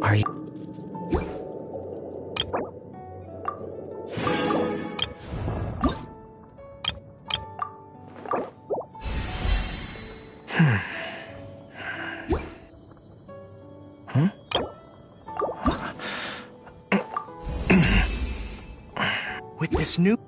Are you... With this new...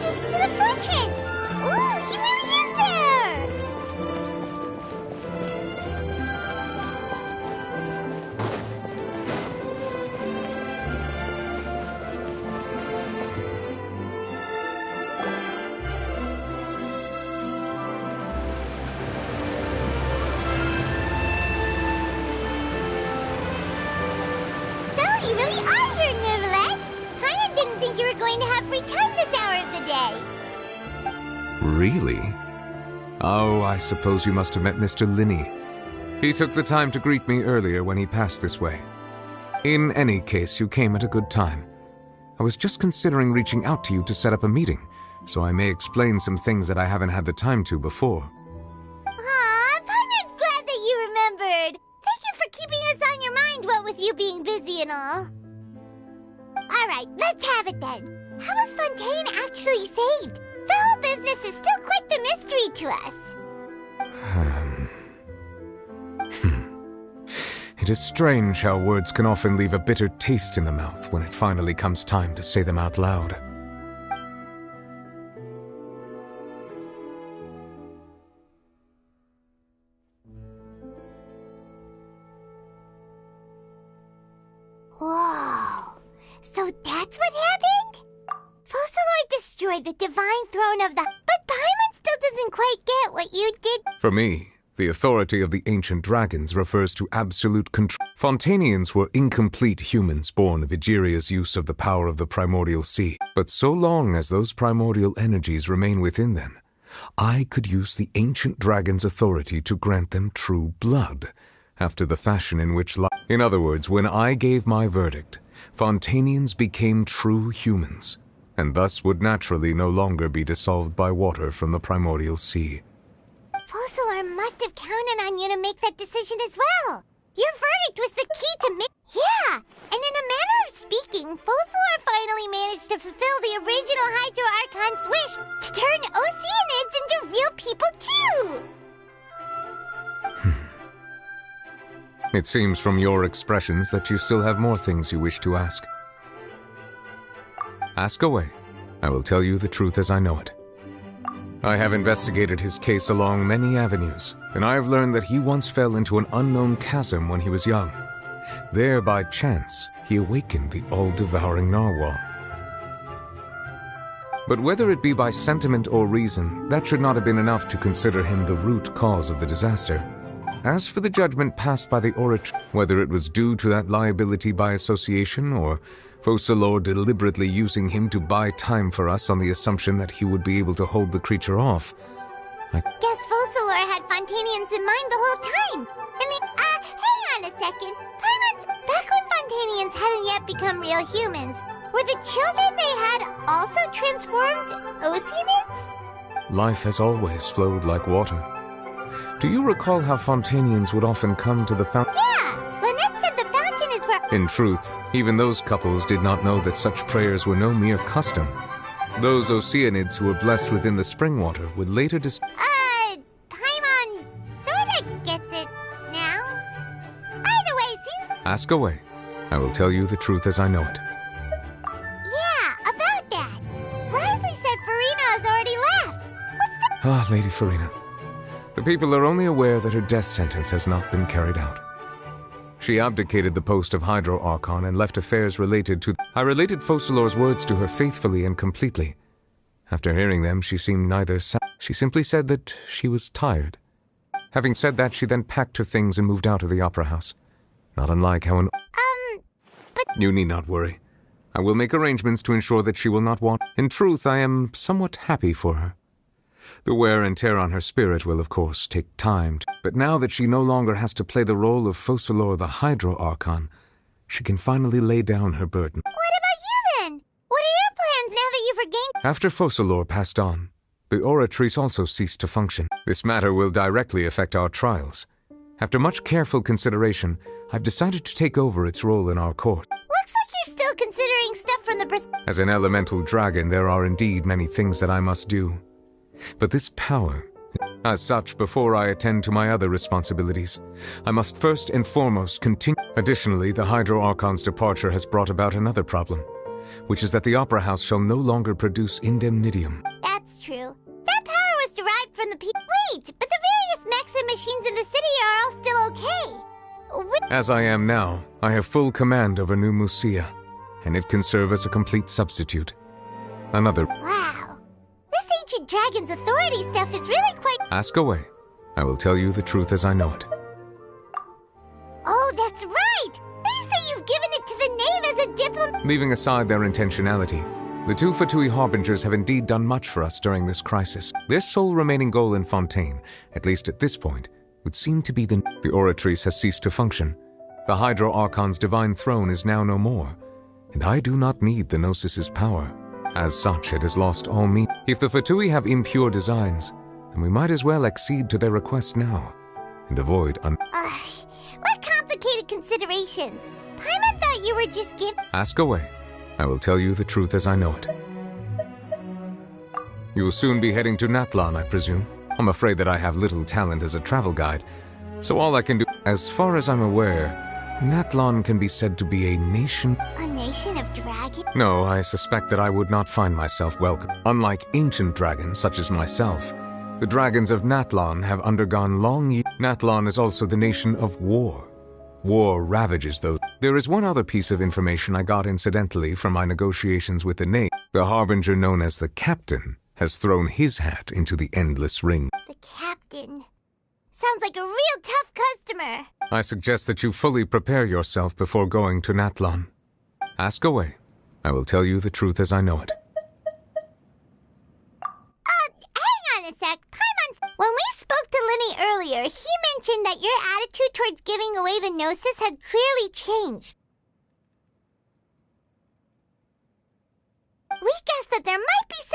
entrance to the fortress! Ooh, he really is there! So, you really are here, Neuvillette! Paimon didn't think you were going to have free time this hour of the day. Really? Oh, I suppose you must have met Mr. Linney. He took the time to greet me earlier when he passed this way. In any case, you came at a good time. I was just considering reaching out to you to set up a meeting, so I may explain some things that I haven't had the time to before. Aw, Paimon's glad that you remembered. Thank you for keeping us on your mind, what with you being busy and all. Alright, let's have it then. How was Fontaine actually saved? The whole business is still quite the mystery to us. It is strange how words can often leave a bitter taste in the mouth when it finally comes time to say them out loud. Whoa. So that's what happened? Focalor destroyed the divine throne of the... But Paimon still doesn't quite get what you did. For me, the authority of the ancient dragons refers to absolute control. Fontanians were incomplete humans born of Egeria's use of the power of the primordial sea. But so long as those primordial energies remain within them, I could use the ancient dragon's authority to grant them true blood, after the fashion in which life... In other words, when I gave my verdict, Fontanians became true humans, and thus would naturally no longer be dissolved by water from the primordial sea. Focalor must have counted on you to make that decision as well. Your verdict was the key to Yeah, and in a manner of speaking, Focalor finally managed to fulfill the original Hydro Archon's wish to turn Oceanids into real people too! It seems from your expressions that you still have more things you wish to ask. Ask away. I will tell you the truth as I know it. I have investigated his case along many avenues, and I have learned that he once fell into an unknown chasm when he was young. There, by chance, he awakened the all-devouring narwhal. But whether it be by sentiment or reason, that should not have been enough to consider him the root cause of the disaster. As for the judgment passed by the orator, whether it was due to that liability by association or Focalor deliberately using him to buy time for us on the assumption that he would be able to hold the creature off, I Guess Focalor had Fontanians in mind the whole time. Hang on a second. Paimons, back when Fontanians hadn't yet become real humans, were the children they had also transformed Oceanids? Life has always flowed like water. Do you recall how Fontanians would often come to the fountain? Yeah, Lynette said the fountain is where... In truth, even those couples did not know that such prayers were no mere custom. Those Oceanids who were blessed within the spring water would later Paimon sorta gets it now. Either way, seems... Ask away. I will tell you the truth as I know it. Yeah, about that. Risley said Farina has already left. What's the... Ah, Lady Farina. The people are only aware that her death sentence has not been carried out. She abdicated the post of Hydro Archon and left affairs related to... I related Focalor's words to her faithfully and completely. After hearing them, she seemed neither sad. She simply said that she was tired. Having said that, she then packed her things and moved out of the opera house. Not unlike how an... but... You need not worry. I will make arrangements to ensure that she will not want... In truth, I am somewhat happy for her. The wear and tear on her spirit will, of course, take time. But now that she no longer has to play the role of Focalor the Hydro Archon, she can finally lay down her burden. What about you then? What are your plans now that you've regained... After Focalor passed on, the Oratrice also ceased to function. This matter will directly affect our trials. After much careful consideration, I've decided to take over its role in our court. Looks like you're still considering stuff from the As an elemental dragon, there are indeed many things that I must do. But this power... As such, before I attend to my other responsibilities, I must first and foremost continue. Additionally, the Hydro Archon's departure has brought about another problem, which is that the Opera House shall no longer produce indemnitium. That's true. That power was derived from the people. Wait, but the various mechs and machines in the city are all still okay. As I am now, I have full command over New Musia, and it can serve as a complete substitute. Another... Wow. This ancient dragon's authority stuff is really quite... Ask away. I will tell you the truth as I know it. Oh, that's right! They say you've given it to the knave as a diplomat... Leaving aside their intentionality, the two Fatui Harbingers have indeed done much for us during this crisis. Their sole remaining goal in Fontaine, at least at this point, would seem to be the Oratrice has ceased to function. The Hydro Archon's divine throne is now no more, and I do not need the Gnosis's power. As such, it has lost all meaning. If the Fatui have impure designs, then we might as well accede to their request now, and avoid what complicated considerations? Paimon thought you were just giving... Ask away. I will tell you the truth as I know it. You will soon be heading to Natlan, I presume. I'm afraid that I have little talent as a travel guide, so all I can do... As far as I'm aware, Natlan can be said to be a nation... A nation of dragons? No, I suspect that I would not find myself welcome. Unlike ancient dragons, such as myself, the dragons of Natlan have undergone long years. Natlan is also the nation of war. War ravages those. There is one other piece of information I got incidentally from my negotiations with the knave. The harbinger known as the Captain has thrown his hat into the endless ring. The Captain. Sounds like a real tough customer. I suggest that you fully prepare yourself before going to Natlan. Ask away. I will tell you the truth as I know it. Hang on a sec. Paimon, when we spoke to Linny earlier, he mentioned that your attitude towards giving away the Gnosis had clearly changed. We guessed that there might be some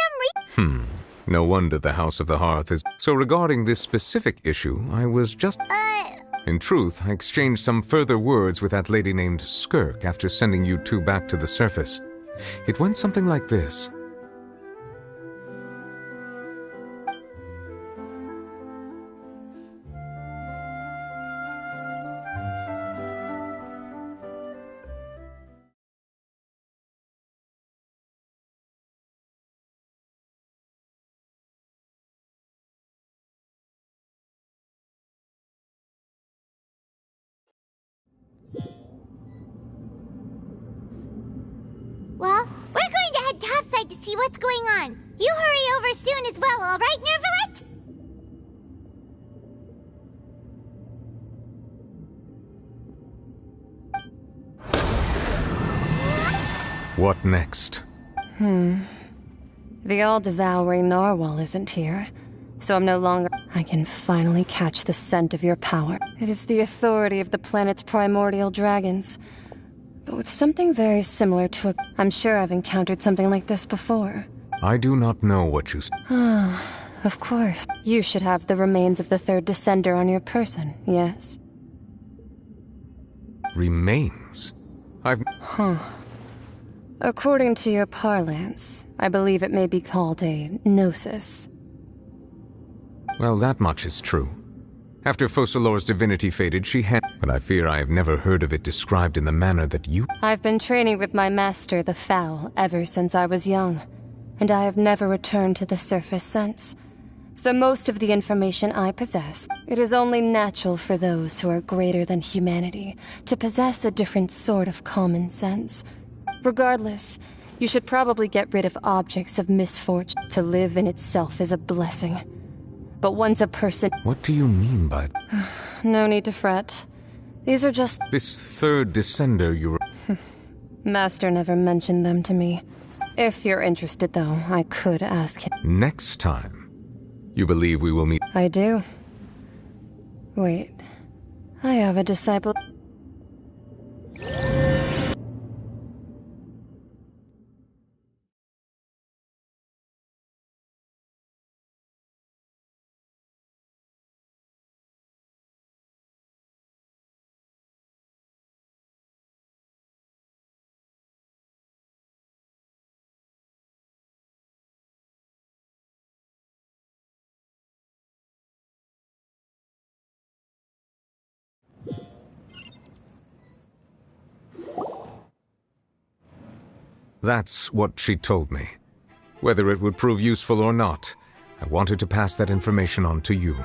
No wonder the House of the Hearth is... So regarding this specific issue, I was just... In truth, I exchanged some further words with that lady named Skirk after sending you two back to the surface. It went something like this. Well, we're going to head topside to see what's going on. You hurry over soon as well, all right, Nervalet? What next? The all-devouring narwhal isn't here, so I'm no longer... I can finally catch the scent of your power. It is the authority of the planet's primordial dragons, but with something very similar to a... I'm sure I've encountered something like this before. I do not know what you... Of course. You should have the remains of the third descender on your person, yes? Remains? I've... According to your parlance, I believe it may be called a gnosis. Well, that much is true. After Focalor's divinity faded, she had... But I fear I have never heard of it described in the manner that you... I've been training with my master, the Fowl, ever since I was young, and I have never returned to the surface since. So most of the information I possess, it is only natural for those who are greater than humanity to possess a different sort of common sense. Regardless, you should probably get rid of objects of misfortune. To live in itself is a blessing. But once a person... What do you mean by... No need to fret. These are just... This third descender you... Master never mentioned them to me. If you're interested, though, I could ask him. Next time, you believe we will meet... I do. Wait. I have a disciple... That's what she told me. Whether it would prove useful or not, I wanted to pass that information on to you.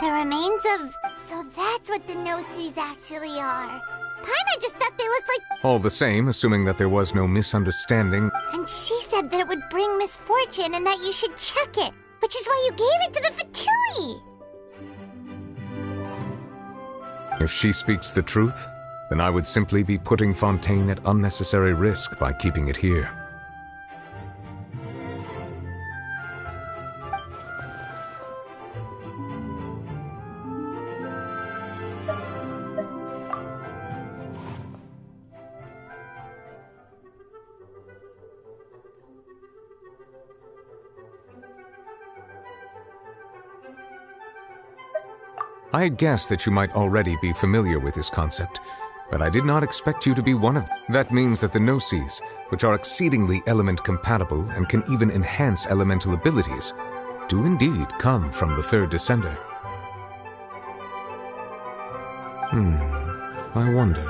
The remains of... So that's what the Gnosis actually are. Paimon just thought they looked like... All the same, assuming that there was no misunderstanding... And she said that it would bring misfortune and that you should check it, which is why you gave it to the Fatui. If she speaks the truth, then I would simply be putting Fontaine at unnecessary risk by keeping it here. I had guessed that you might already be familiar with this concept, but I did not expect you to be one of them. That means that the Gnosis, which are exceedingly element-compatible and can even enhance elemental abilities, do indeed come from the third descender. I wonder.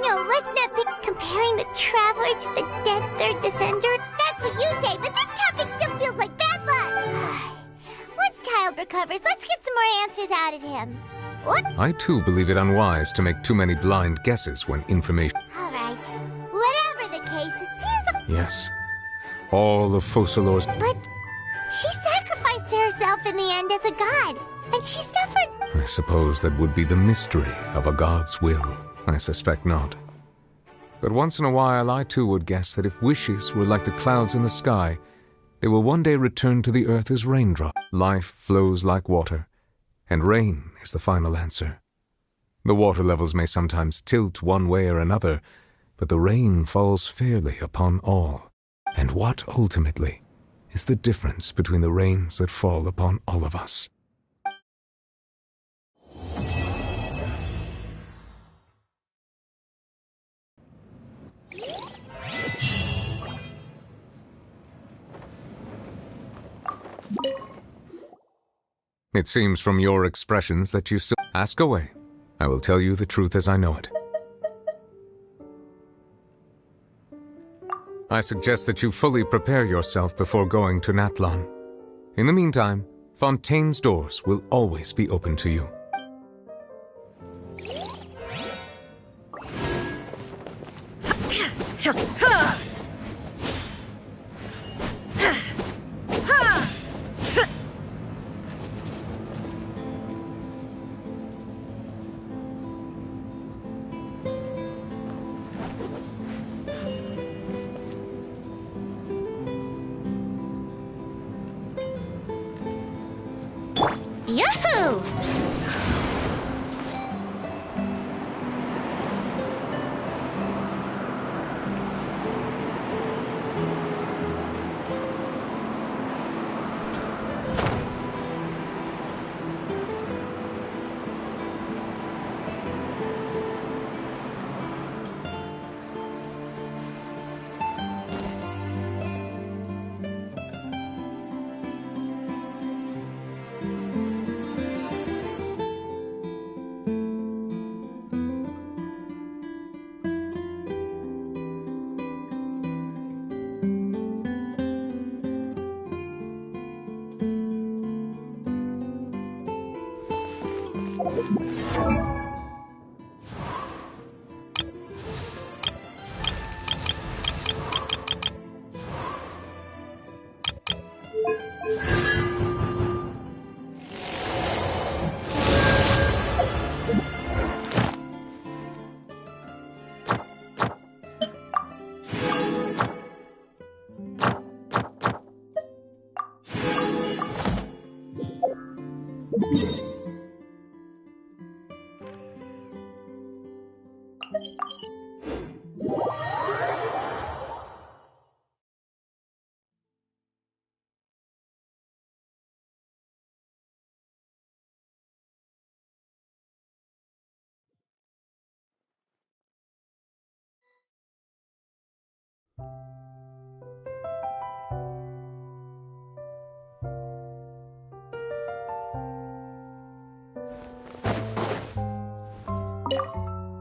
No, let's not think comparing the Traveler to the dead third descender. That's what you say, but this topic still feels like bad luck. Once Child recovers, let's get some more answers out of him. What? I too believe it unwise to make too many blind guesses when information... All right. Whatever the case, it seems like... Yes. All of Focalor's... But she sacrificed herself in the end as a god, and she suffered... I suppose that would be the mystery of a god's will. I suspect not. But once in a while, I too would guess that if wishes were like the clouds in the sky, they will one day return to the earth as raindrops. Life flows like water, and rain is the final answer. The water levels may sometimes tilt one way or another, but the rain falls fairly upon all. And what, ultimately, is the difference between the rains that fall upon all of us? It seems from your expressions that you still... Ask away. I will tell you the truth as I know it. I suggest that you fully prepare yourself before going to Natlan. In the meantime, Fontaine's doors will always be open to you. Yahoo!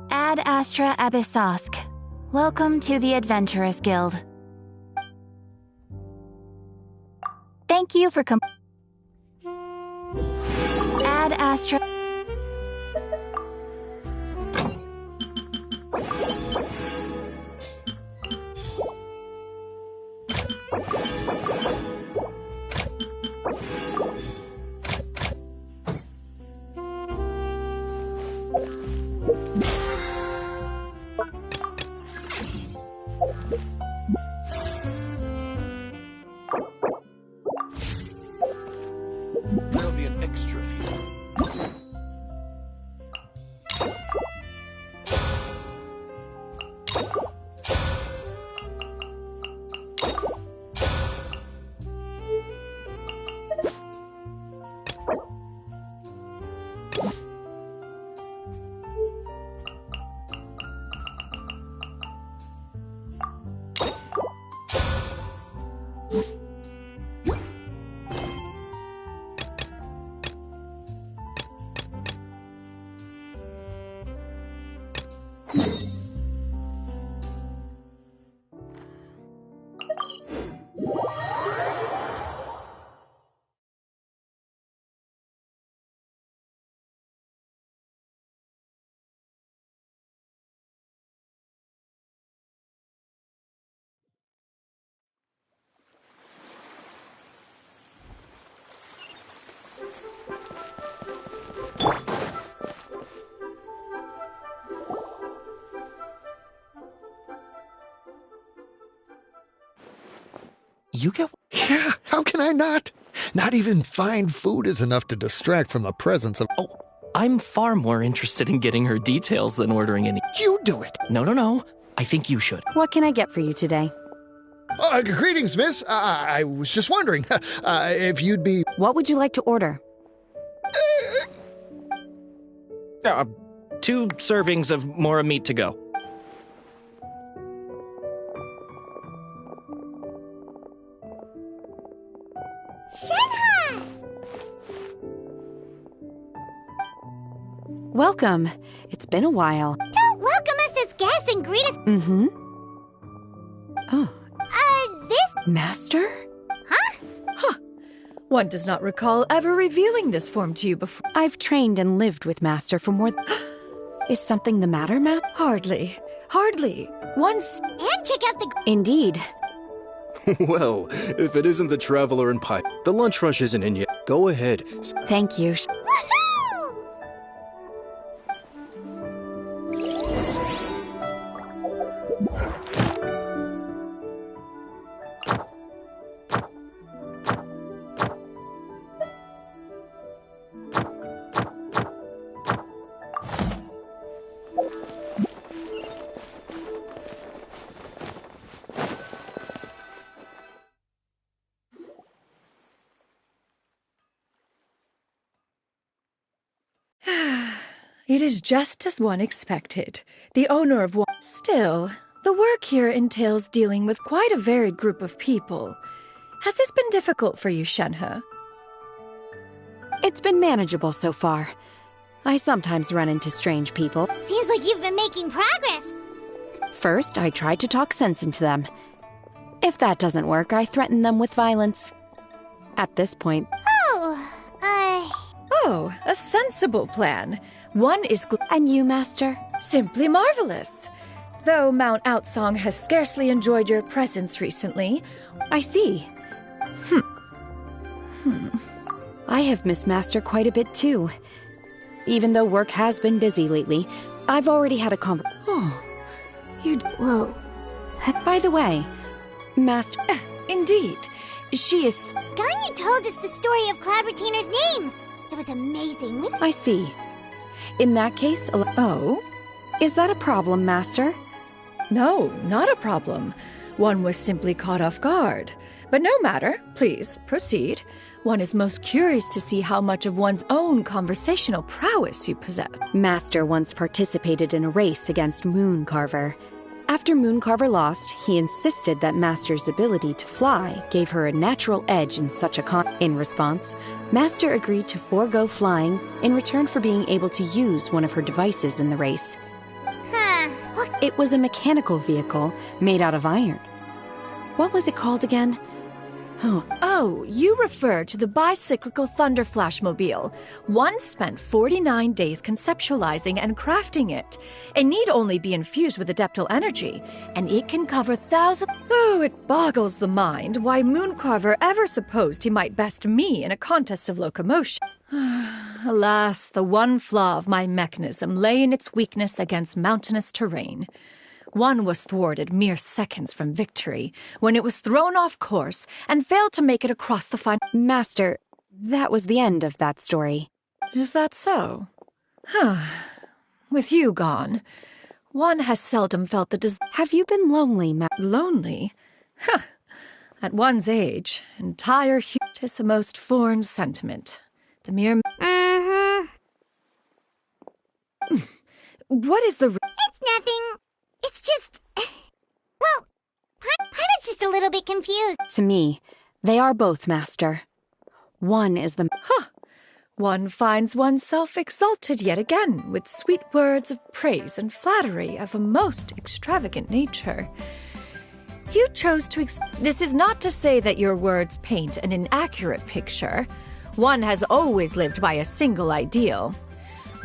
Ad Astra Abyssosk. Welcome to the Adventurers Guild. Thank you for Ad Astra. There'll be an extra few. You get... Yeah, how can I not? Not even fine food is enough to distract from the presence of... Oh, I'm far more interested in getting her details than ordering any... You do it! No. I think you should. What can I get for you today? Greetings, miss. I was just wondering if you'd be... What would you like to order? 2 servings of Mora meat to go. Shenha! Welcome. It's been a while. Don't welcome us as guests and greet us. Mm-hmm. Oh. This... Master? Huh? One does not recall ever revealing this form to you before. I've trained and lived with Master for more... Is something the matter, Matt? Hardly. Hardly. Once. And check out the... Indeed. Well, if it isn't the traveler and pipe, the lunch rush isn't in yet. Go ahead. Thank you. Woohoo! It is just as one expected. The owner of one... Still, the work here entails dealing with quite a varied group of people. Has this been difficult for you, Shenhe? It's been manageable so far. I sometimes run into strange people. Seems like you've been making progress. First, I try to talk sense into them. If that doesn't work, I threaten them with violence. At this point... Oh, a sensible plan. One is... And you, Master? Simply marvelous. Though Mount Outsong has scarcely enjoyed your presence recently. I see. I have missed Master quite a bit, too. Even though work has been busy lately, I've already had a Oh, you... Whoa. By the way, Master... Indeed. She is... Ganyu told us the story of Cloud Retainer's name. It was amazing. I see. In that case... Oh? Is that a problem, Master? No, not a problem. One was simply caught off guard. But no matter. Please, proceed. One is most curious to see how much of one's own conversational prowess you possess. Master once participated in a race against Mooncarver. After Mooncarver lost, he insisted that Master's ability to fly gave her a natural edge in such a In response, Master agreed to forego flying in return for being able to use one of her devices in the race. It was a mechanical vehicle made out of iron. What was it called again? Oh, you refer to the bicyclical Thunder Flashmobile. One spent 49 days conceptualizing and crafting it. It need only be infused with adeptal energy, and it can cover thousands... Oh, it boggles the mind why Mooncarver ever supposed he might best me in a contest of locomotion. Alas, the one flaw of my mechanism lay in its weakness against mountainous terrain. One was thwarted mere seconds from victory, when it was thrown off course and failed to make it across the final... Master, that was the end of that story. Is that so? With you gone, one has seldom felt the Have you been lonely, Lonely? At one's age, entire is the most foreign sentiment. The mere... What is the... It's nothing. It's just... Well, Paimon's just a little bit confused. To me, they are both, Master. One is the... One finds oneself exalted yet again with sweet words of praise and flattery of a most extravagant nature. You chose to... This is not to say that your words paint an inaccurate picture. One has always lived by a single ideal.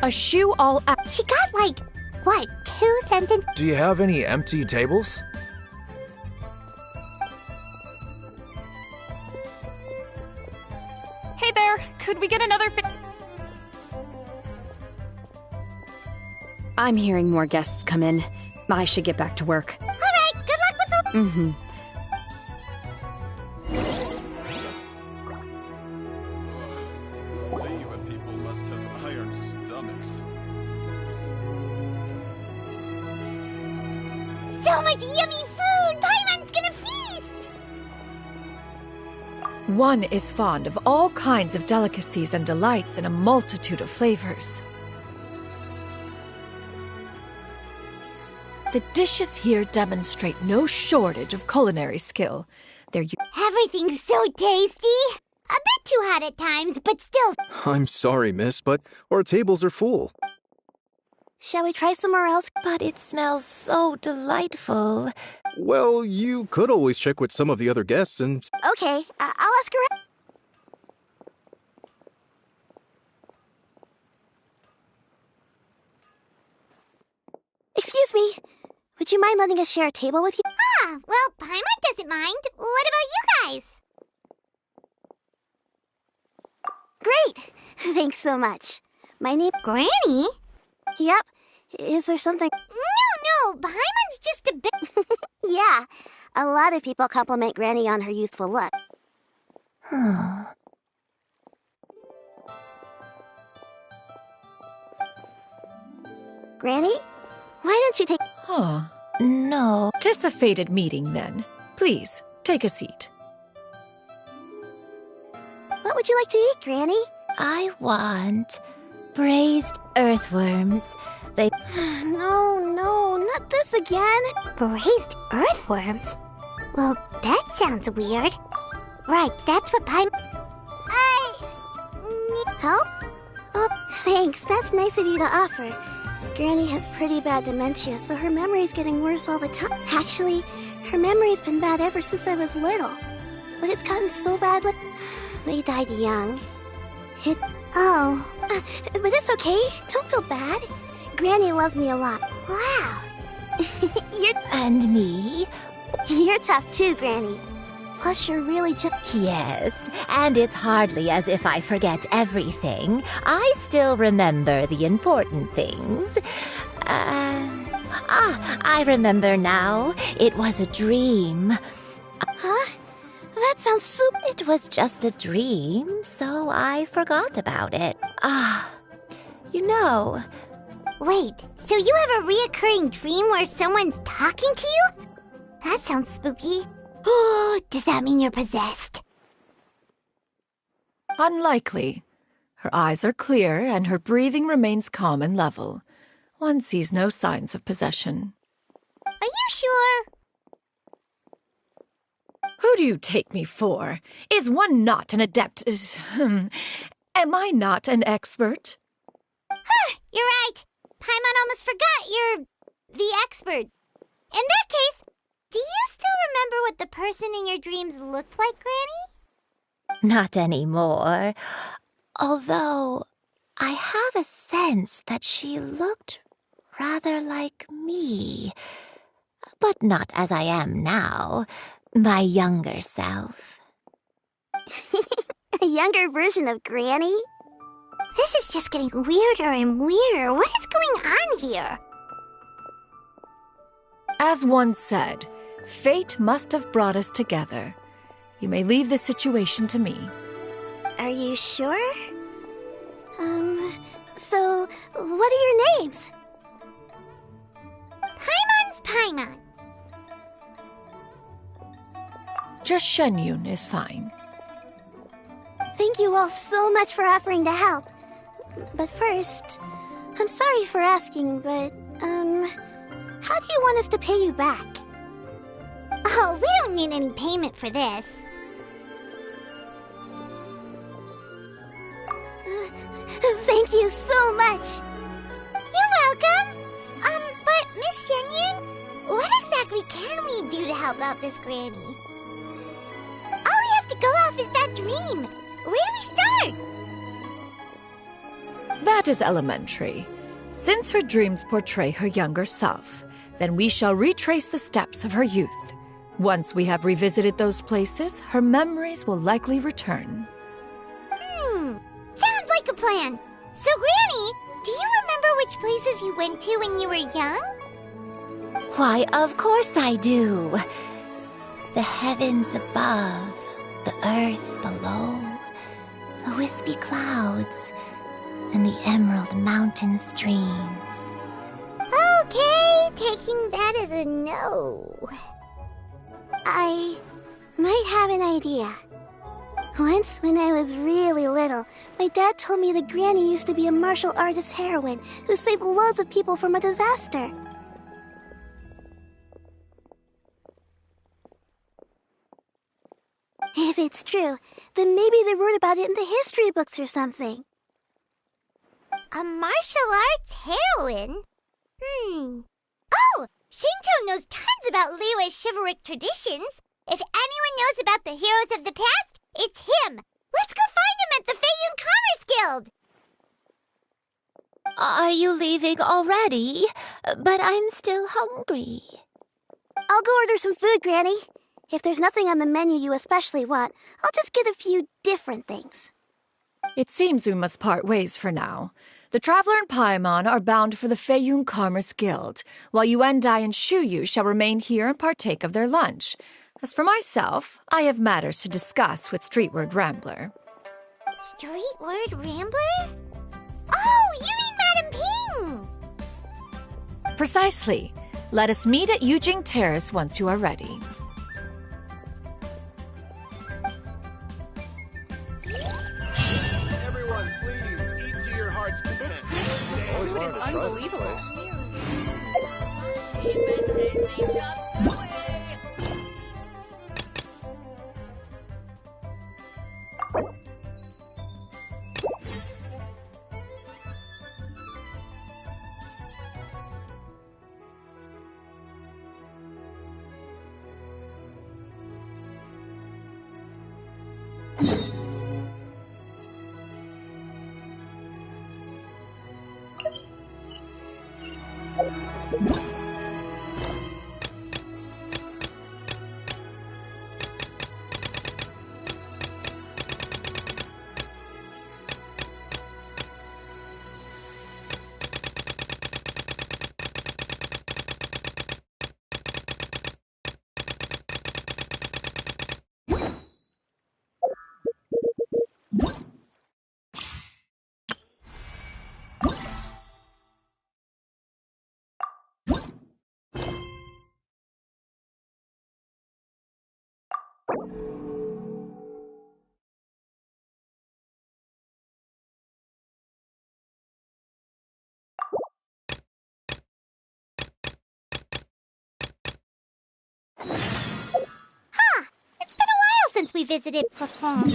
Eschew all... She got, like, what, 2 sentences? Do you have any empty tables? Hey there, could we get another I'm hearing more guests come in. I should get back to work. All right, good luck with the... People must have iron stomachs. So much yummy food! Paimon's gonna feast! One is fond of all kinds of delicacies and delights in a multitude of flavors. The dishes here demonstrate no shortage of culinary skill. Everything's so tasty! A bit too hot at times, but still... I'm sorry, miss, but our tables are full. Shall we try somewhere else? But it smells so delightful. Well, you could always check with some of the other guests and... Okay, I'll ask her. Excuse me. Would you mind letting us share a table with you? Ah, well, Paimon doesn't mind. What about you guys? Great! Thanks so much. My name... Granny? Yep. Is there something... No, Paimon's just a bit... Yeah, a lot of people compliment Granny on her youthful look. Granny? Why don't you take... No. Anticipated meeting, then. Please, take a seat. What would you like to eat, Granny? I want braised earthworms. They... No, not this again. Braised earthworms? Well, that sounds weird. Right, that's what Paimon... Help? Oh, thanks. That's nice of you to offer. Granny has pretty bad dementia, so her memory's getting worse all the time. Actually, her memory's been bad ever since I was little. But it's gotten so bad that... They died young. But it's okay. Don't feel bad. Granny loves me a lot. Wow. And me? You're tough too, Granny. Plus, you're really just... Yes, and it's hardly as if I forget everything. I still remember the important things. I remember now. It was a dream. Huh? That sounds super... It was just a dream, so I forgot about it. You know... Wait, so you have a reoccurring dream where someone's talking to you? That sounds spooky. Oh, does that mean you're possessed? Unlikely. Her eyes are clear, and her breathing remains calm and level. One sees no signs of possession. Are you sure? Who do you take me for? Is one not an adept? Am I not an expert? You're right. Paimon almost forgot you're the expert. In that case, do you still remember what the person in your dreams looked like, Granny? Not anymore. Although, I have a sense that she looked rather like me. But not as I am now. My younger self. A younger version of Granny? This is just getting weirder and weirder. What is going on here? As one said, fate must have brought us together. You may leave the situation to me. Are you sure? So, what are your names? Paimon's Paimon. Just Shenyun is fine. Thank you all so much for offering to help. But first, I'm sorry for asking, but, how do you want us to pay you back? Oh, we don't need any payment for this. Thank you so much. You're welcome. But Miss Shenyun, what exactly can we do to help out this Granny? All we have to go off is that dream. Where do we start? That is elementary. Since her dreams portray her younger self, then we shall retrace the steps of her youth. Once we have revisited those places, her memories will likely return. Sounds like a plan. So, Granny, do you remember which places you went to when you were young? Why, of course I do. The heavens above, the earth below, the wispy clouds, and the emerald mountain streams. Okay, taking that as a no. I might have an idea. Once, when I was really little, my dad told me that Granny used to be a martial artist heroine who saved loads of people from a disaster. If it's true, then maybe they wrote about it in the history books or something. A martial arts heroine? Oh! Shinjo knows tons about Liyue's chivalric traditions. If anyone knows about the heroes of the past, it's him. Let's go find him at the Feiyun Commerce Guild. Are you leaving already? But I'm still hungry. I'll go order some food, Granny. If there's nothing on the menu you especially want, I'll just get a few different things. It seems we must part ways for now. The Traveler and Paimon are bound for the Feiyun Commerce Guild, while Yuendai and Shuyu shall remain here and partake of their lunch. As for myself, I have matters to discuss with Streetward Rambler. Streetward Rambler? Oh, you mean Madam Ping! Precisely. Let us meet at Yujing Terrace once you are ready. Everyone, please, eat to your heart's content. This food is unbelievable. It's been a while since we visited Poisson.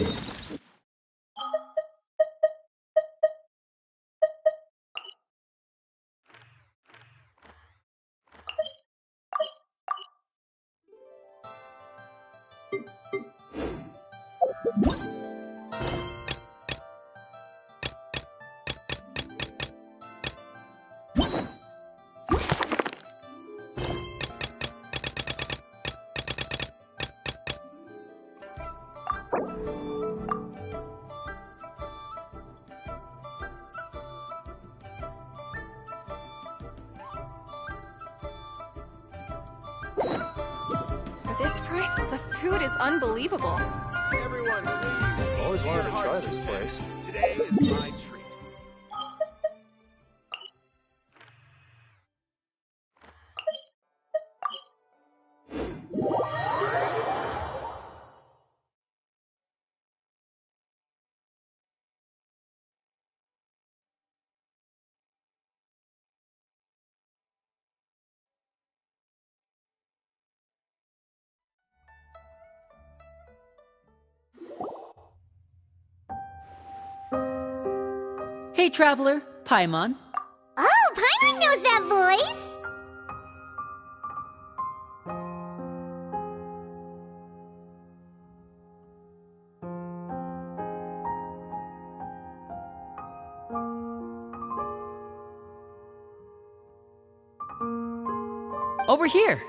For this price, the food is unbelievable. Everyone, please. Always wanted to try this place. Today is my treat. Hey, Traveler, Paimon. Oh, Paimon knows that voice! Over here.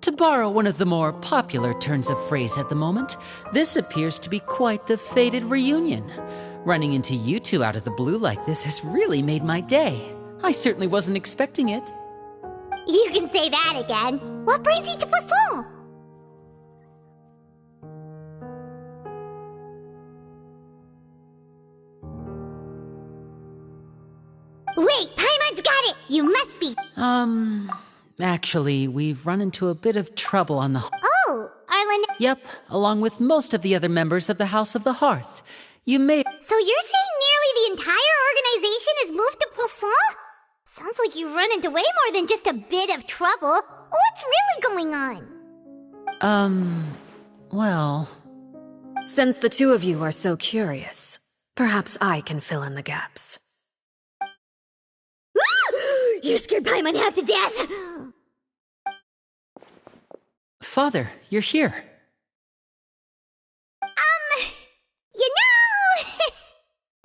To borrow one of the more popular turns of phrase at the moment, this appears to be quite the fated reunion. Running into you two out of the blue like this has really made my day. I certainly wasn't expecting it. You can say that again. What brings you to Poisson? Wait, Paimon's got it! You must be... Actually, we've run into a bit of trouble on the... Oh, Arlen... Yep, along with most of the other members of the House of the Hearth. You may... So you're saying nearly the entire organization has moved to Poisson? Sounds like you've run into way more than just a bit of trouble. What's really going on? Well... Since the two of you are so curious, perhaps I can fill in the gaps. You scared Paimon half to death! Father, you're here.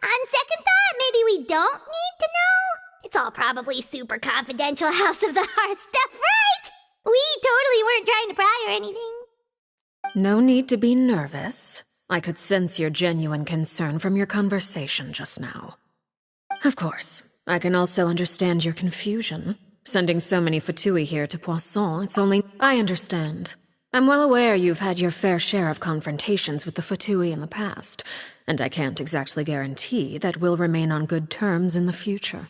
On second thought, maybe we don't need to know. It's all probably super confidential House of the Hearth stuff, right? We totally weren't trying to pry or anything. No need to be nervous. I could sense your genuine concern from your conversation just now. Of course, I can also understand your confusion. Sending so many Fatui here to Poisson, it's only... I understand. I'm well aware you've had your fair share of confrontations with the Fatui in the past, and I can't exactly guarantee that we'll remain on good terms in the future.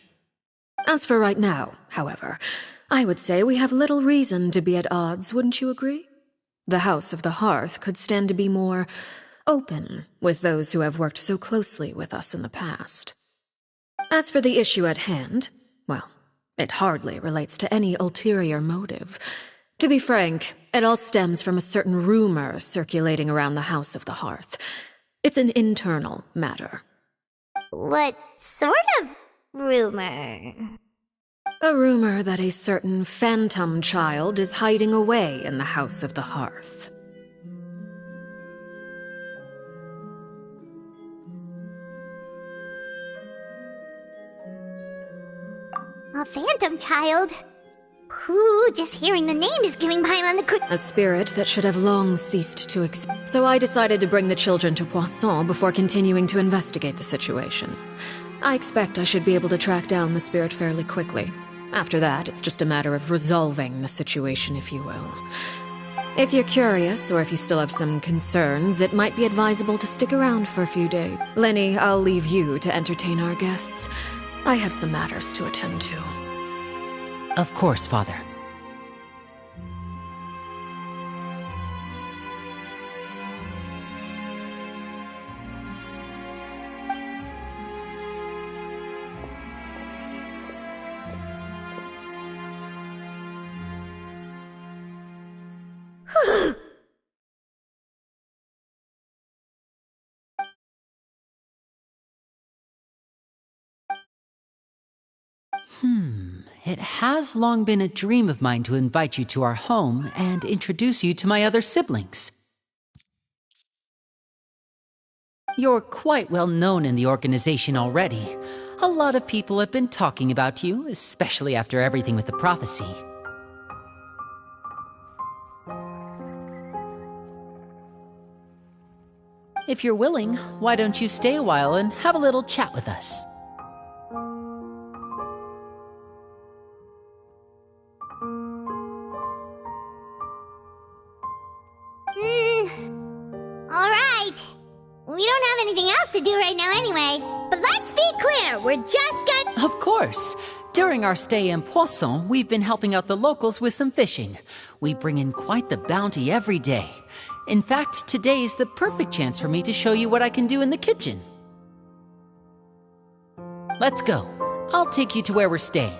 As for right now, however, I would say we have little reason to be at odds, wouldn't you agree? The House of the Hearth could stand to be more open with those who have worked so closely with us in the past. As for the issue at hand, well, it hardly relates to any ulterior motive. To be frank, it all stems from a certain rumor circulating around the House of the Hearth. It's an internal matter. What sort of rumor? A rumor that a certain phantom child is hiding away in the House of the Hearth. A phantom child? Ooh, just hearing the name is giving Paimon the A spirit that should have long ceased to exist. So I decided to bring the children to Poisson before continuing to investigate the situation. I expect I should be able to track down the spirit fairly quickly. After that, it's just a matter of resolving the situation, if you will. If you're curious, or if you still have some concerns, it might be advisable to stick around for a few days. Lenny, I'll leave you to entertain our guests. I have some matters to attend to. Of course, Father. It has long been a dream of mine to invite you to our home and introduce you to my other siblings. You're quite well known in the organization already. A lot of people have been talking about you, especially after everything with the prophecy. If you're willing, why don't you stay a while and have a little chat with us? Alright. We don't have anything else to do right now anyway. But let's be clear, we're just gonna... Of course. During our stay in Poisson, we've been helping out the locals with some fishing. We bring in quite the bounty every day. In fact, today's the perfect chance for me to show you what I can do in the kitchen. Let's go. I'll take you to where we're staying.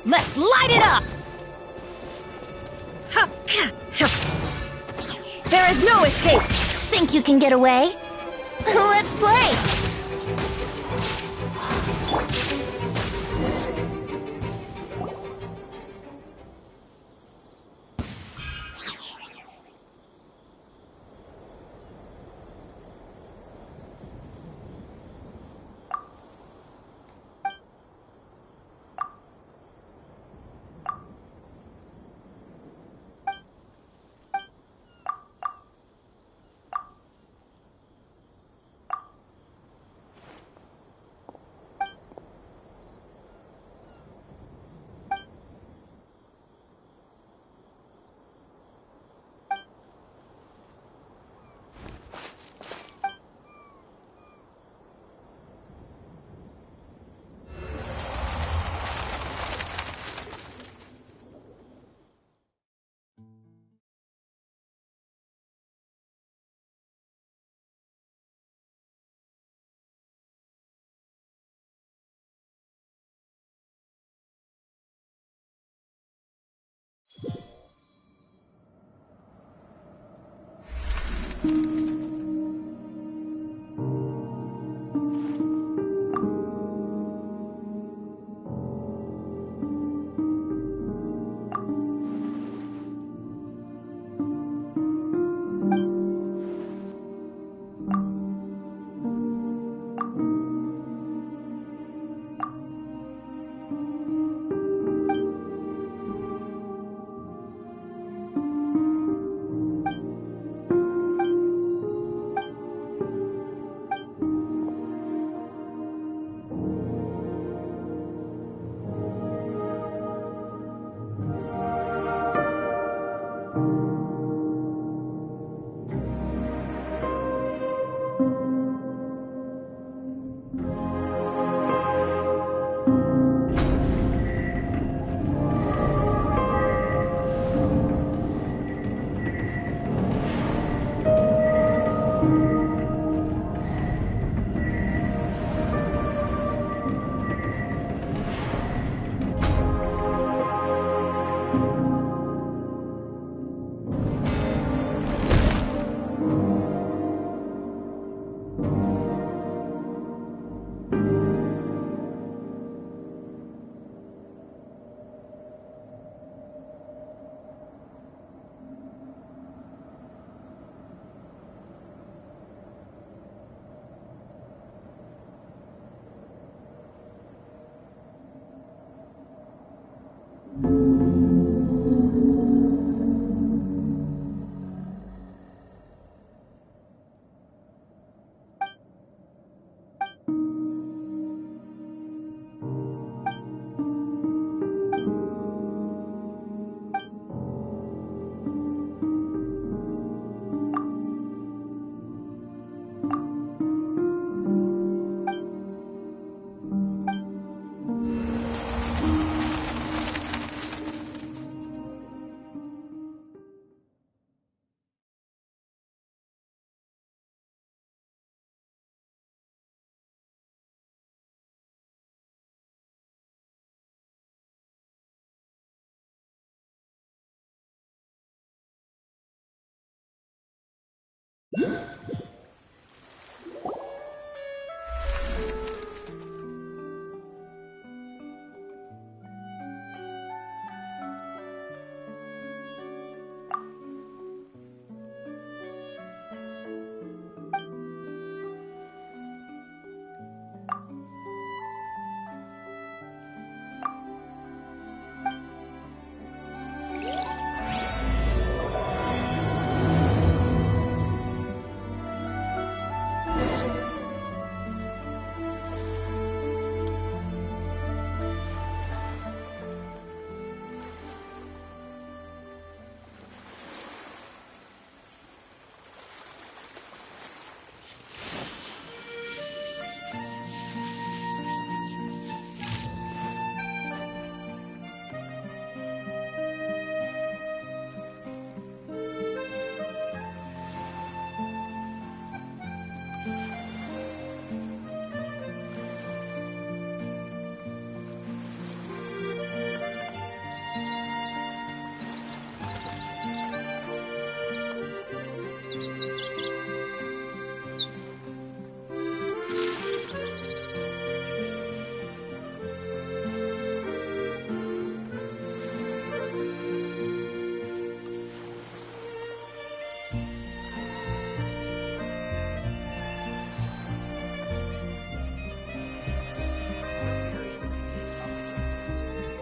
Let's light it up! There is no escape! Think you can get away? Let's play!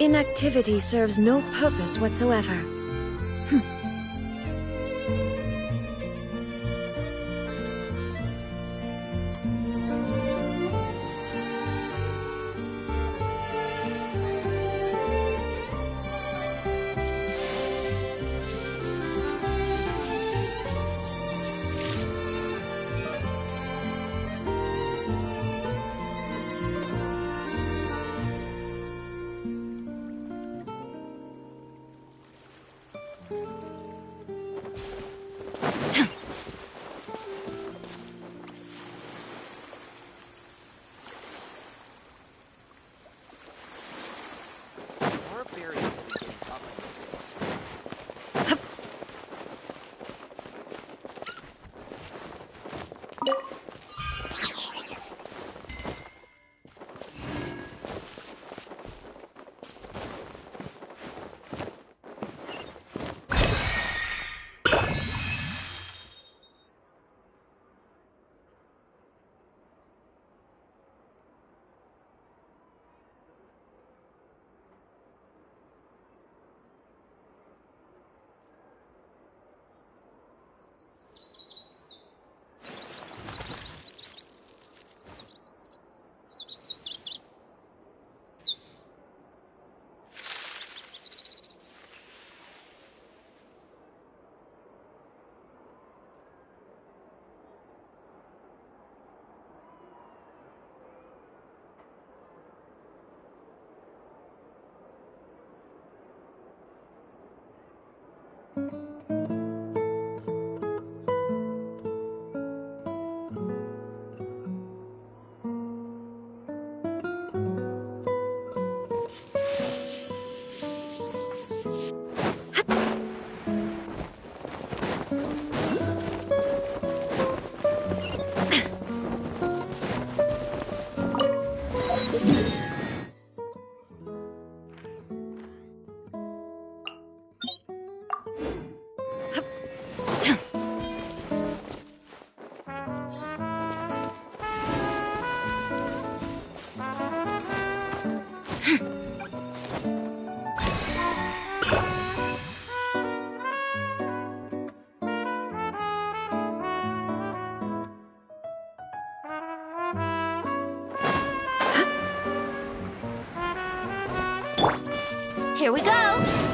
Inactivity serves no purpose whatsoever. Here we go!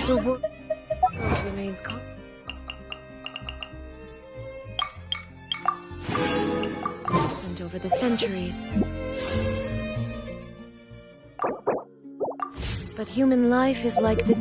The world remains calm. Distant over the centuries. But human life is like the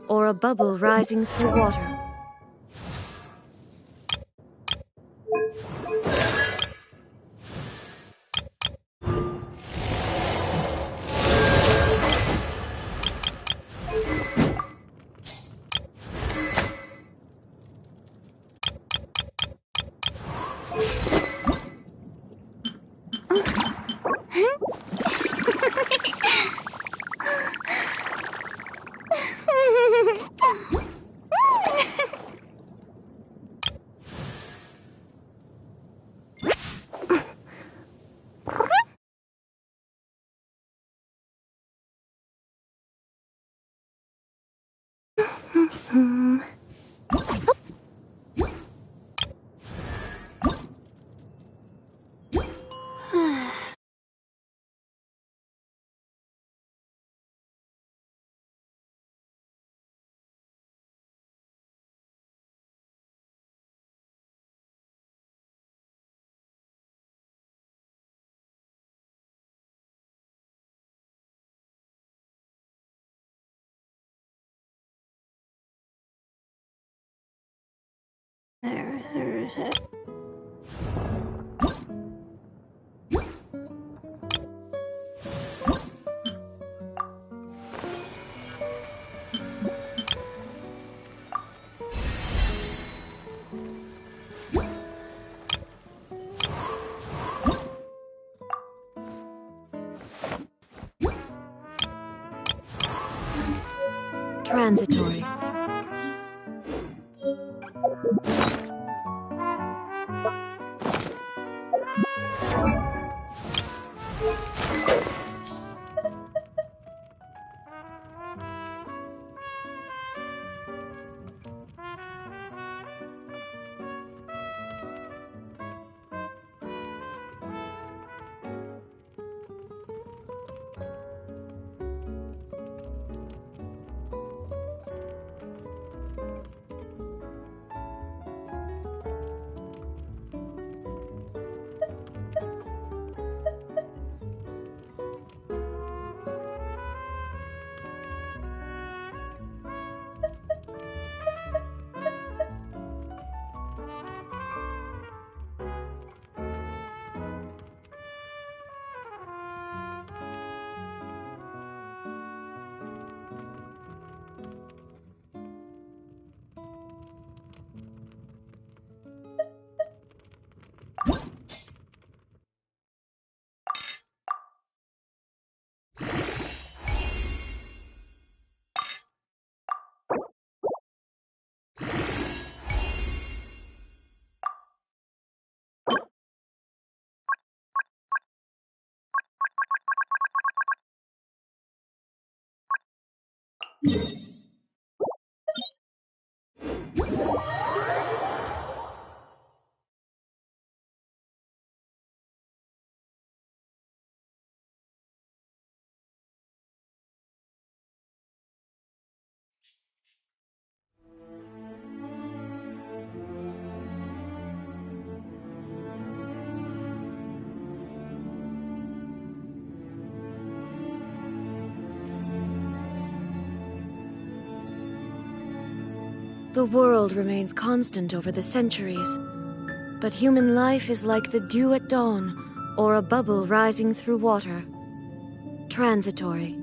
or a bubble rising through water. Transitory. The world remains constant over the centuries, but human life is like the dew at dawn, or a bubble rising through water. Transitory.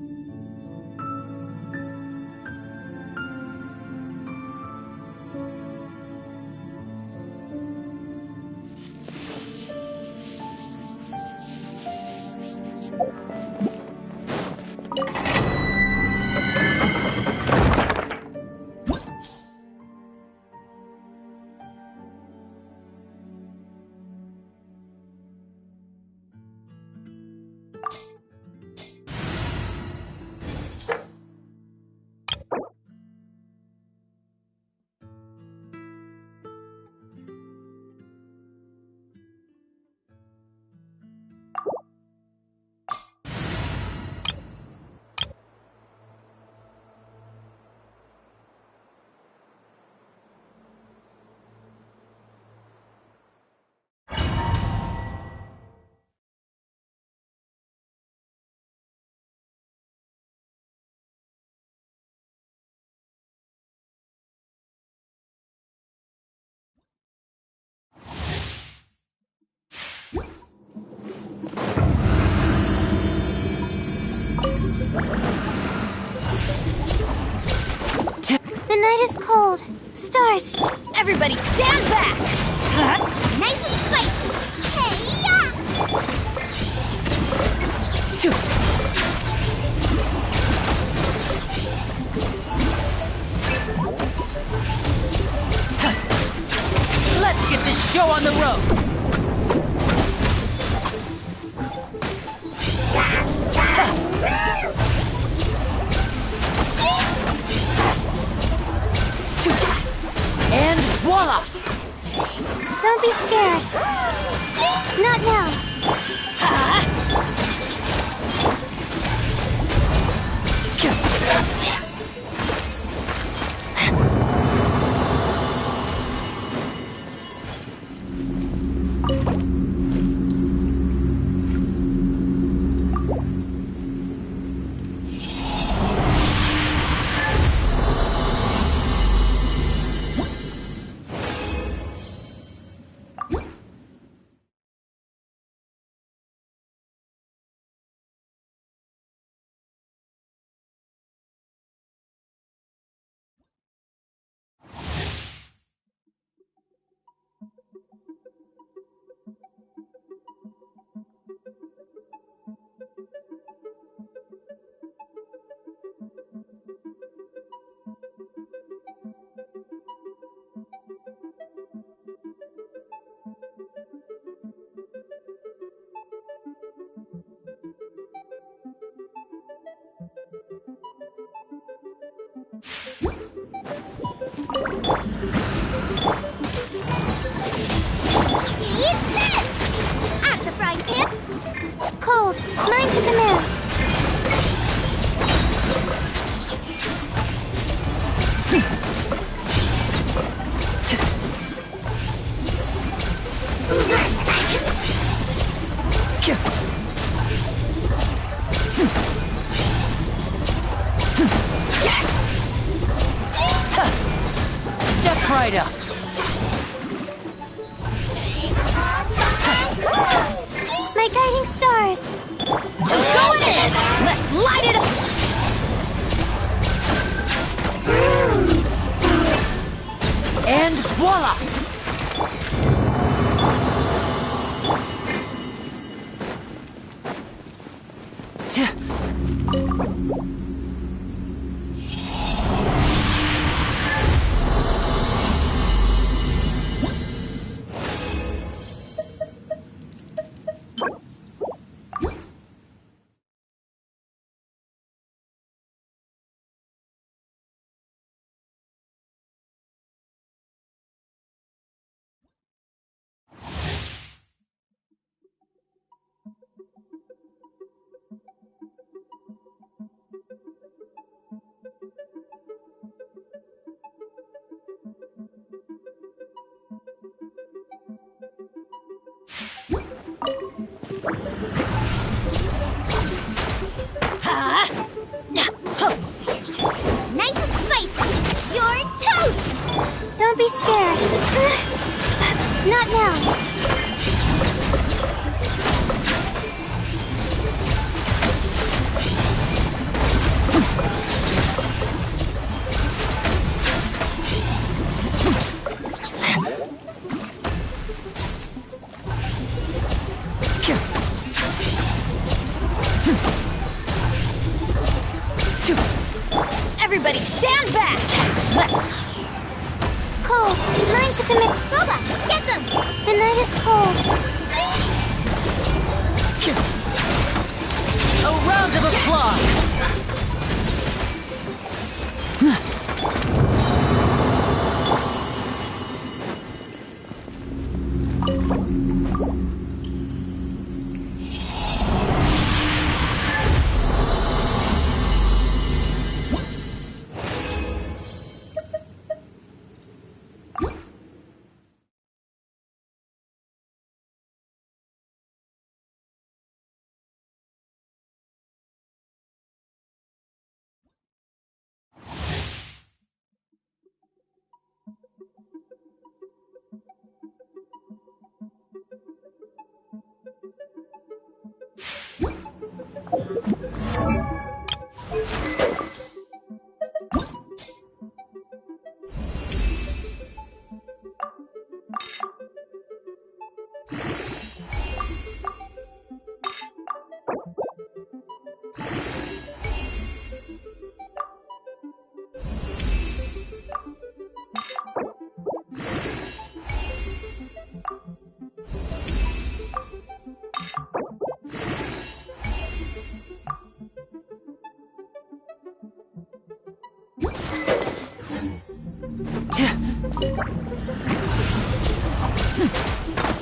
The night is cold. Stars. Everybody stand back! Nice and spicy. Let's get this show on the road! And voila! Don't be scared. Not now. Eat this! Out of the frying pan. Cold. Mine's in the middle. Step right up. My guiding stars. Going in! Let's light it up! And voila! Nice and spicy. You're toast! Don't be scared. Not now. Everybody stand back! Cold, learn to commit. Boba, get them! The night is cold. A round of applause!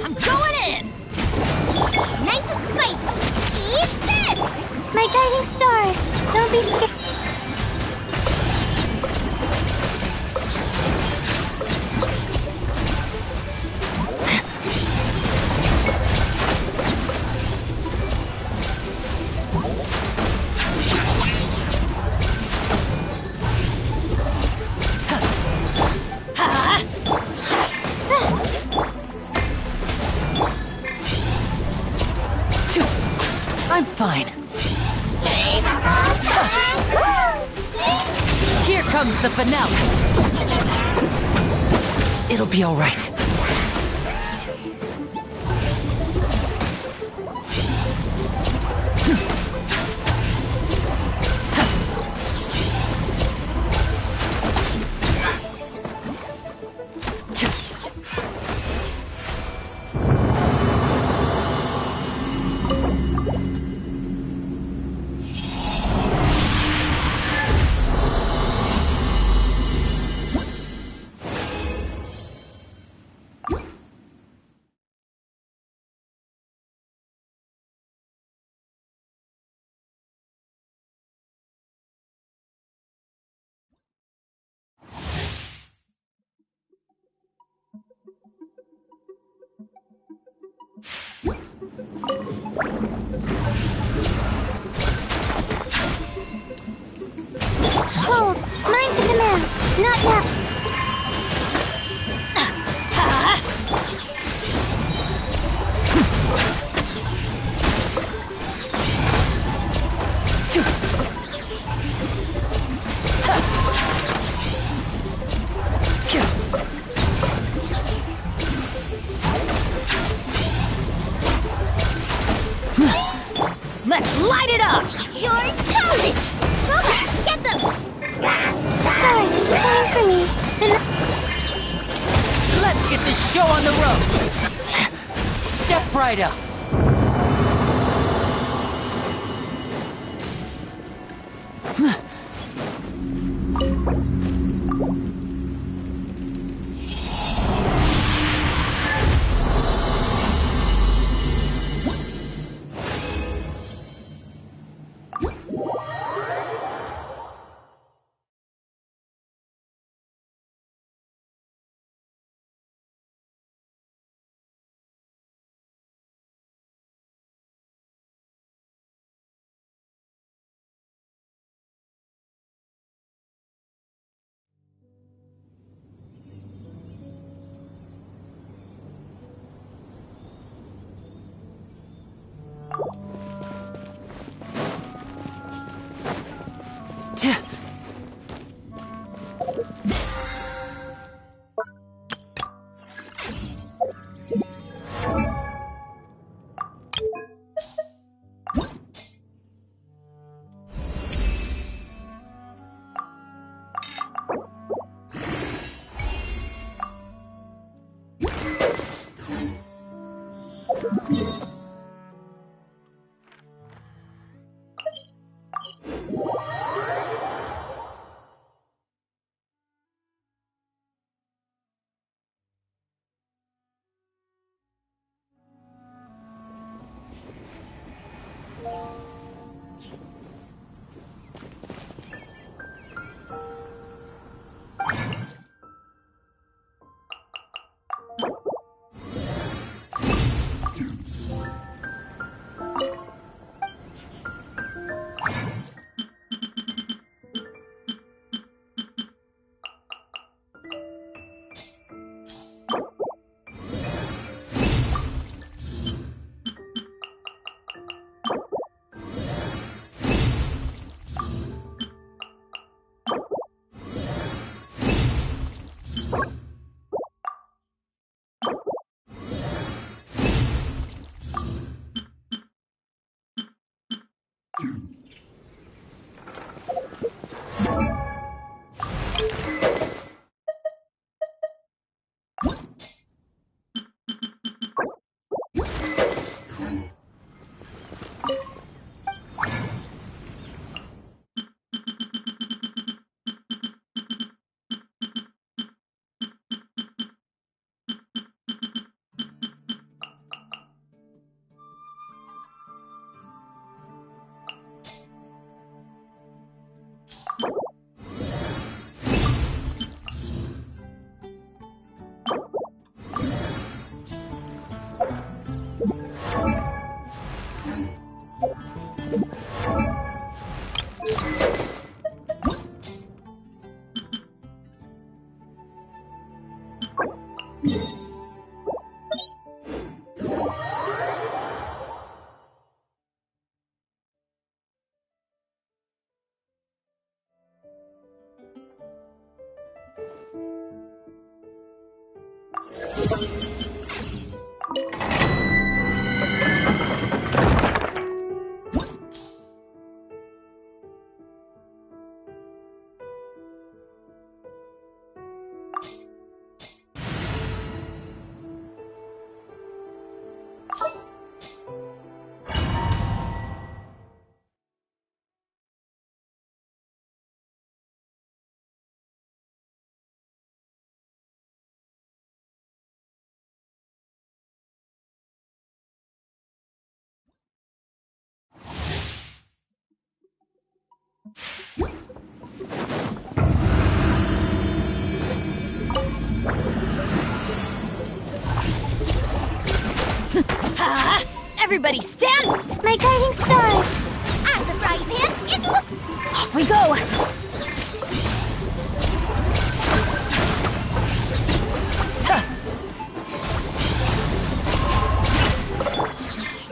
I'm going in! Nice and spicy! Eat this! My guiding stars! Don't be scared. I'm fine. Here comes the finale. It'll be all right. Cold, mind to command. Not now. Let's light it up! You're toast! Get them! Stars, shine for me. Let's get this show on the road. Step right up. Everybody stand! My guiding stars! I'm the frying pan, it's... Off we go!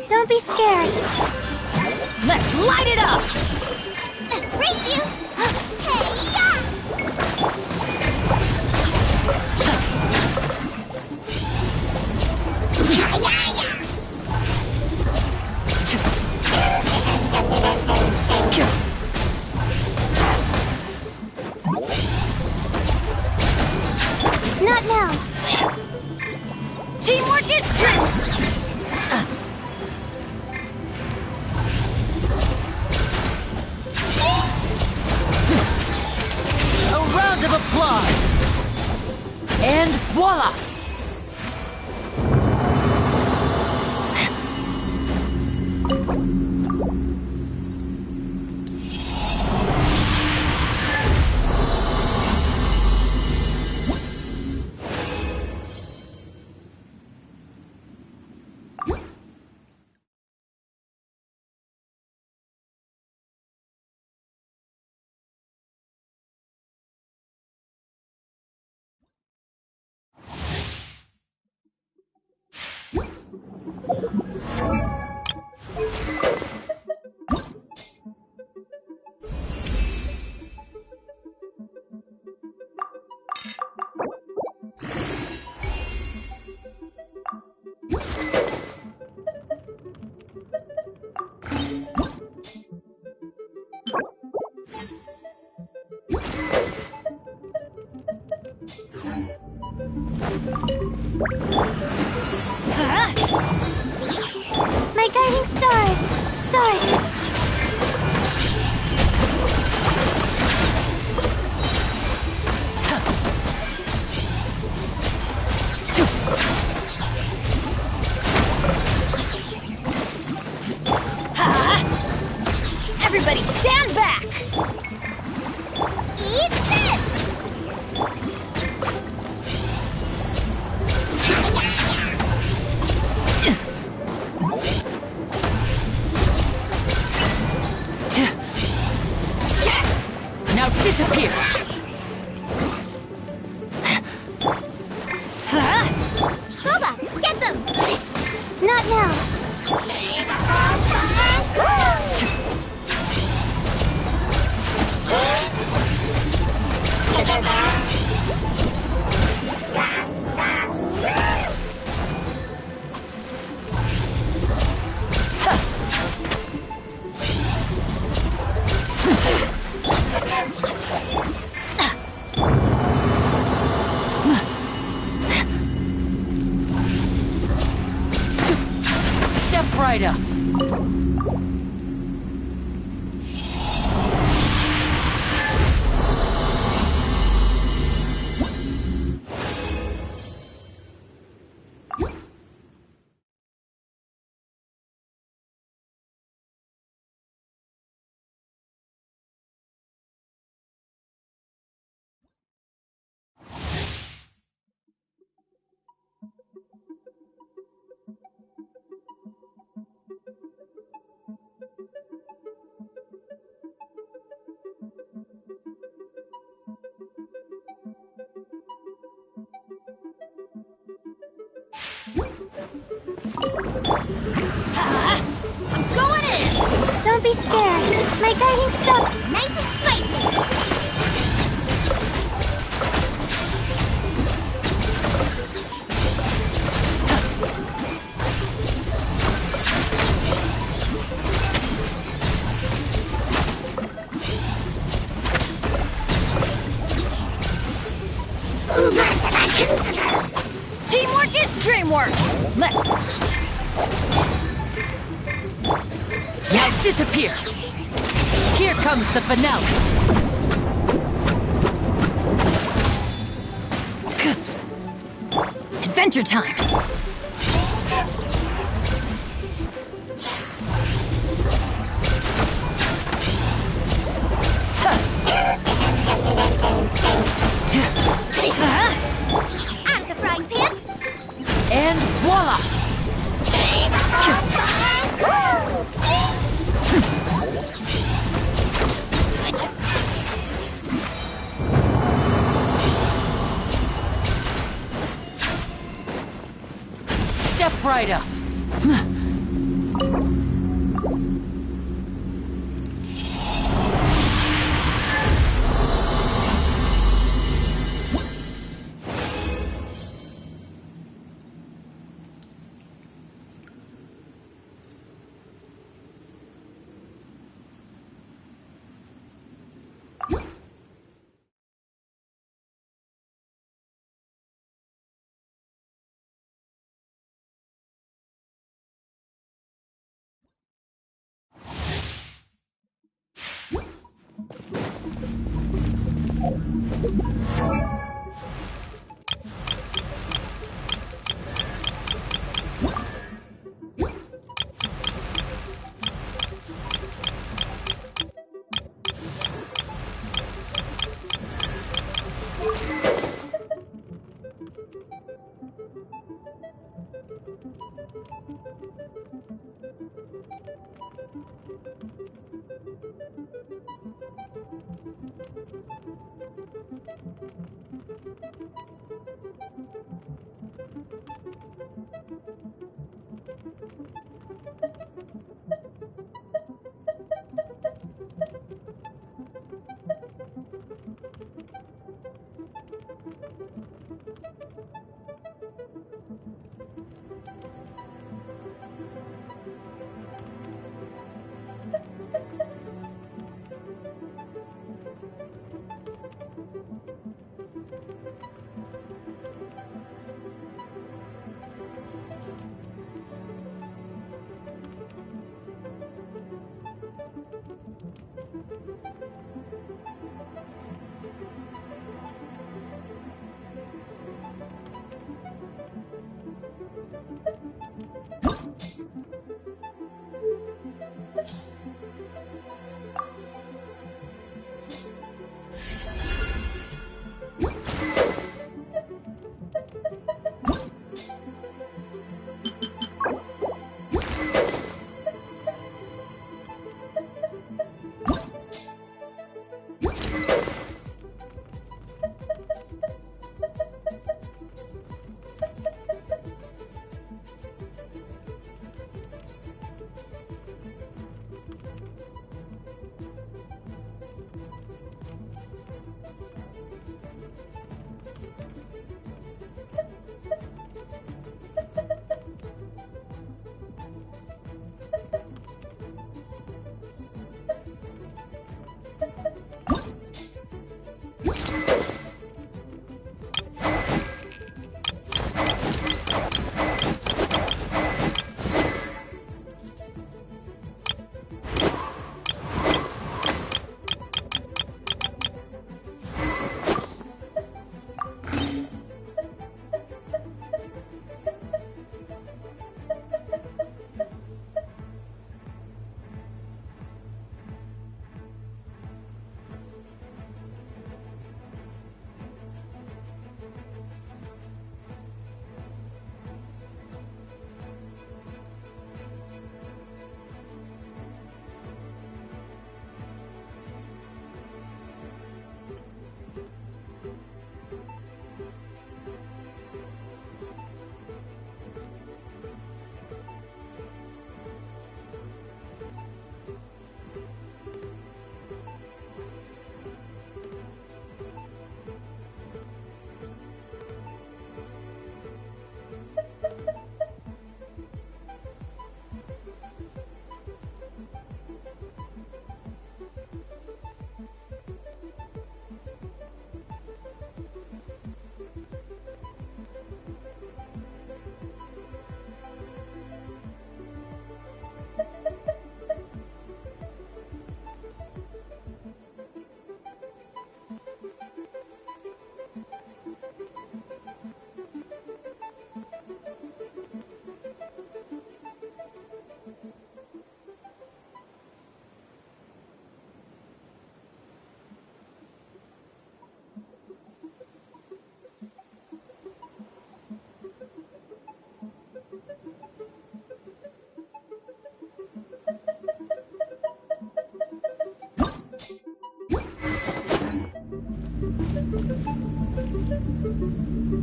Don't be scared. Let's light it up! Race you! Not now. Teamwork is strength! A round of applause! And voila! My guiding stars! Stars! Everybody stand back! Eat this! Now disappear! Booba, get them! Not now. Step right up! I'm going in! Don't be scared. My guiding star... Nice and spicy! Teamwork is dreamwork! Let's... Now disappear! Here comes the finale! Adventure time! Out of the frying pan! And voila! Step right up!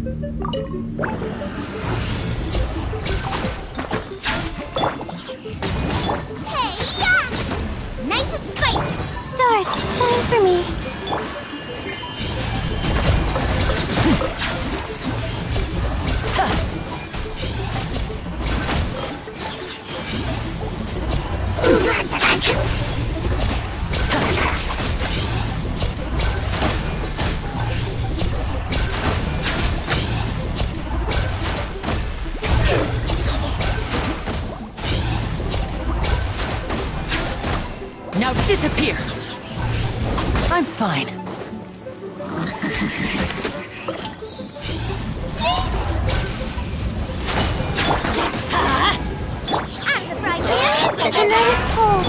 Hey-ya! Nice and spicy! Stars, shine for me. Now disappear! I'm fine. Out of the frying pan! The night is cold!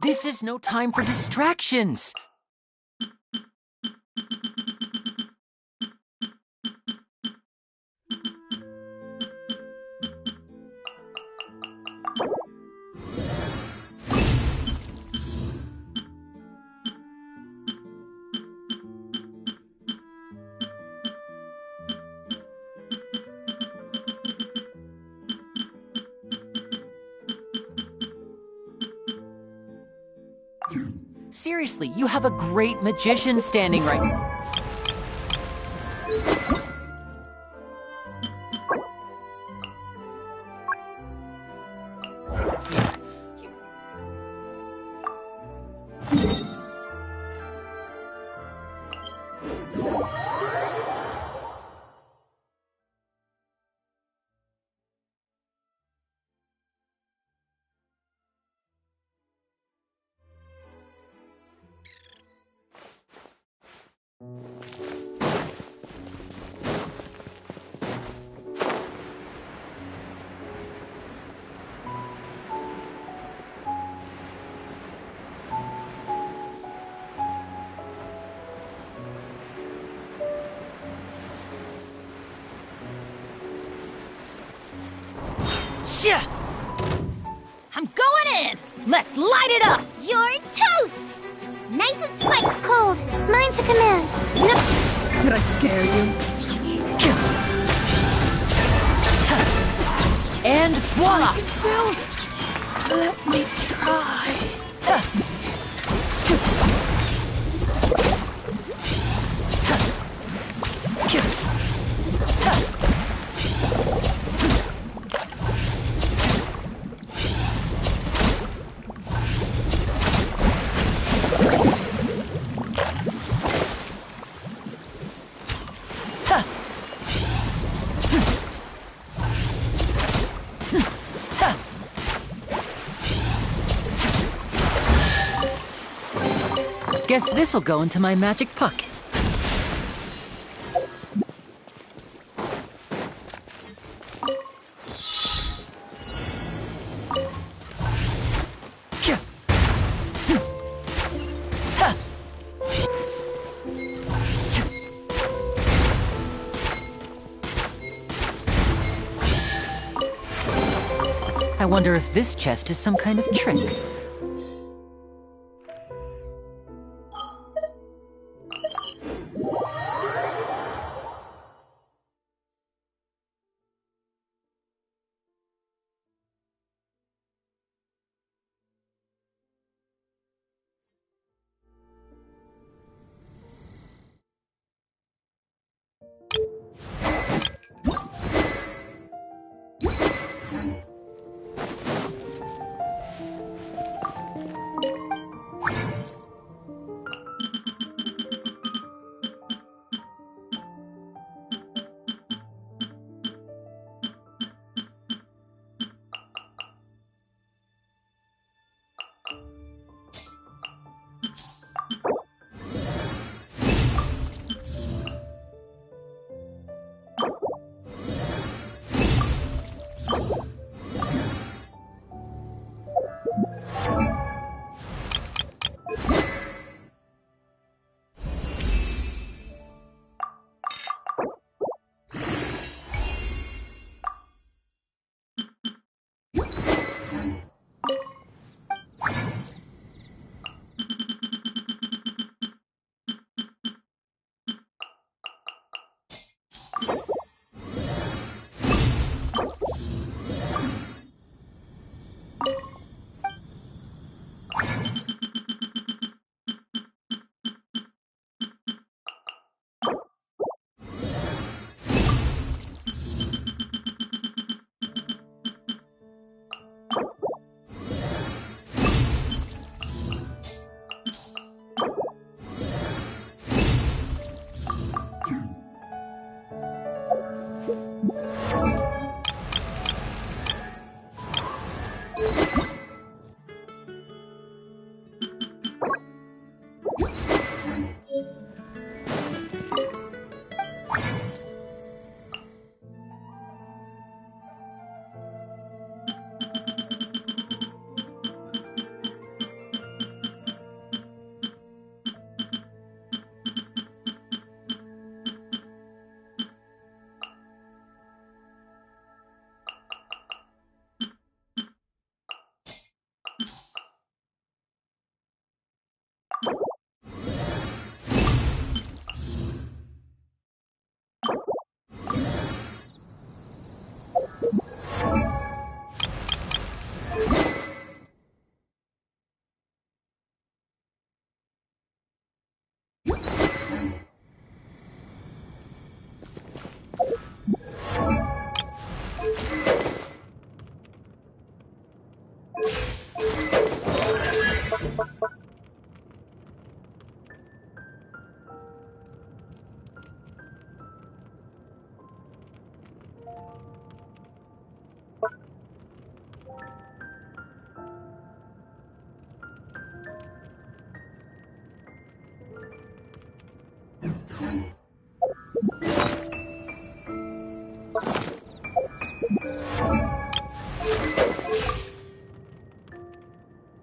This is no time for distractions! Seriously, you have a great magician standing right now. I'm going in! Let's light it up! You're toast! Nice and spicy. Cold. Mine to command. No. Did I scare you? And voila! Still? Let me try. Guess this'll go into my magic pocket. I wonder if this chest is some kind of trick.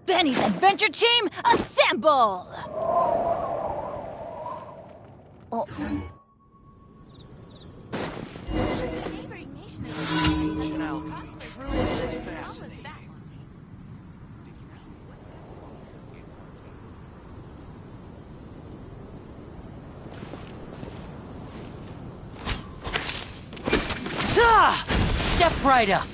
Benny's adventure team, assemble! Oh. Step right up.